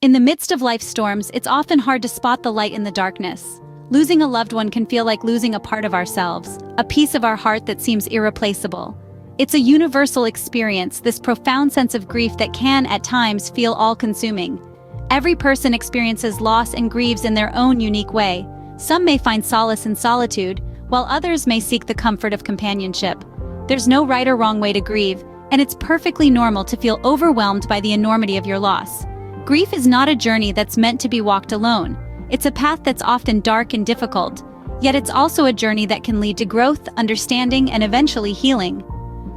In the midst of life's storms, it's often hard to spot the light in the darkness. Losing a loved one can feel like losing a part of ourselves, a piece of our heart that seems irreplaceable. It's a universal experience, this profound sense of grief that can, at times, feel all-consuming. Every person experiences loss and grieves in their own unique way. Some may find solace in solitude, while others may seek the comfort of companionship. There's no right or wrong way to grieve, and it's perfectly normal to feel overwhelmed by the enormity of your loss. Grief is not a journey that's meant to be walked alone. It's a path that's often dark and difficult, yet it's also a journey that can lead to growth, understanding, and eventually healing.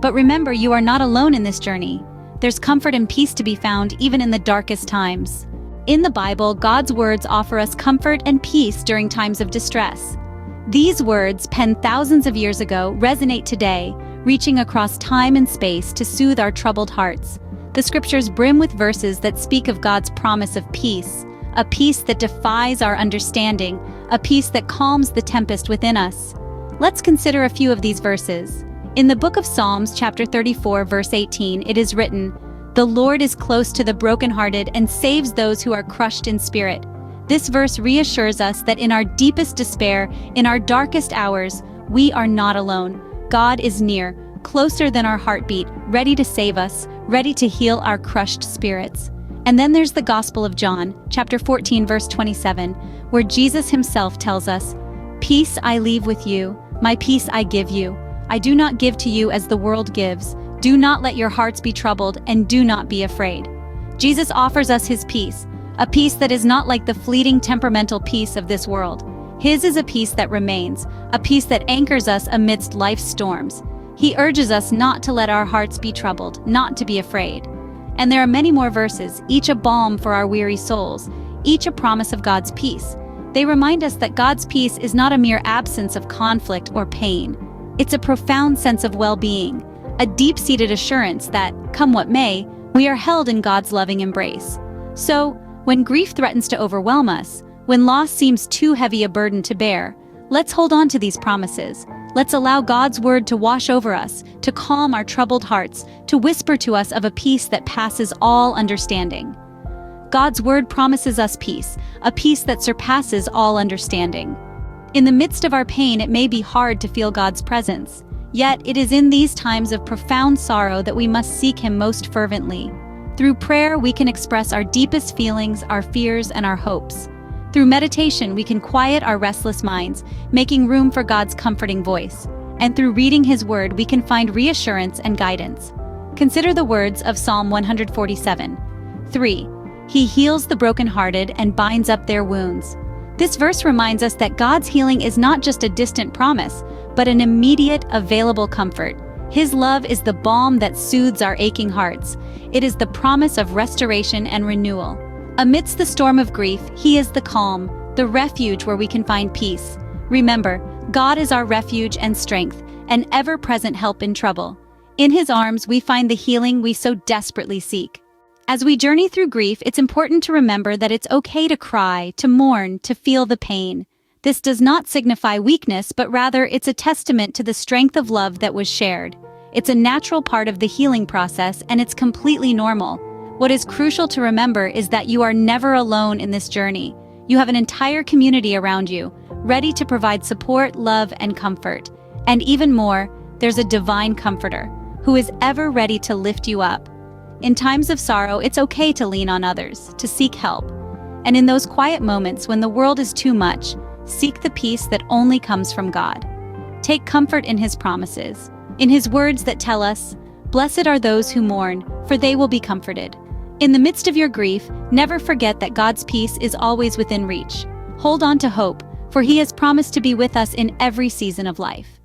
But remember, you are not alone in this journey. There's comfort and peace to be found even in the darkest times. In the Bible, God's words offer us comfort and peace during times of distress. These words, penned thousands of years ago, resonate today, reaching across time and space to soothe our troubled hearts. The scriptures brim with verses that speak of God's promise of peace, a peace that defies our understanding, a peace that calms the tempest within us. Let's consider a few of these verses. In the book of Psalms, chapter 34, verse 18, it is written, "The Lord is close to the brokenhearted and saves those who are crushed in spirit." This verse reassures us that in our deepest despair, in our darkest hours, we are not alone. God is near, closer than our heartbeat, ready to save us, ready to heal our crushed spirits. And then there's the Gospel of John, chapter 14, verse 27, where Jesus himself tells us, "Peace I leave with you, my peace I give you. I do not give to you as the world gives. Do not let your hearts be troubled, and do not be afraid." Jesus offers us his peace, a peace that is not like the fleeting temperamental peace of this world. His is a peace that remains, a peace that anchors us amidst life's storms. He urges us not to let our hearts be troubled, not to be afraid. And there are many more verses, each a balm for our weary souls, each a promise of God's peace. They remind us that God's peace is not a mere absence of conflict or pain. It's a profound sense of well-being, a deep-seated assurance that, come what may, we are held in God's loving embrace. So, when grief threatens to overwhelm us, when loss seems too heavy a burden to bear, let's hold on to these promises. Let's allow God's word to wash over us, to calm our troubled hearts, to whisper to us of a peace that passes all understanding. God's word promises us peace, a peace that surpasses all understanding. In the midst of our pain, it may be hard to feel God's presence. Yet, it is in these times of profound sorrow that we must seek him most fervently. Through prayer, we can express our deepest feelings, our fears, and our hopes. Through meditation, we can quiet our restless minds, making room for God's comforting voice. And through reading his word, we can find reassurance and guidance. Consider the words of Psalm 147. 3. He heals the brokenhearted and binds up their wounds. This verse reminds us that God's healing is not just a distant promise, but an immediate, available comfort. His love is the balm that soothes our aching hearts. It is the promise of restoration and renewal. Amidst the storm of grief, he is the calm, the refuge where we can find peace. Remember, God is our refuge and strength, an ever-present help in trouble. In his arms, we find the healing we so desperately seek. As we journey through grief, it's important to remember that it's okay to cry, to mourn, to feel the pain. This does not signify weakness, but rather it's a testament to the strength of love that was shared. It's a natural part of the healing process, and it's completely normal. What is crucial to remember is that you are never alone in this journey. You have an entire community around you, ready to provide support, love, and comfort. And even more, there's a divine comforter, who is ever ready to lift you up. In times of sorrow, it's okay to lean on others, to seek help. And in those quiet moments when the world is too much, seek the peace that only comes from God. Take comfort in his promises, in his words that tell us, "Blessed are those who mourn, for they will be comforted." In the midst of your grief, never forget that God's peace is always within reach. Hold on to hope, for he has promised to be with us in every season of life.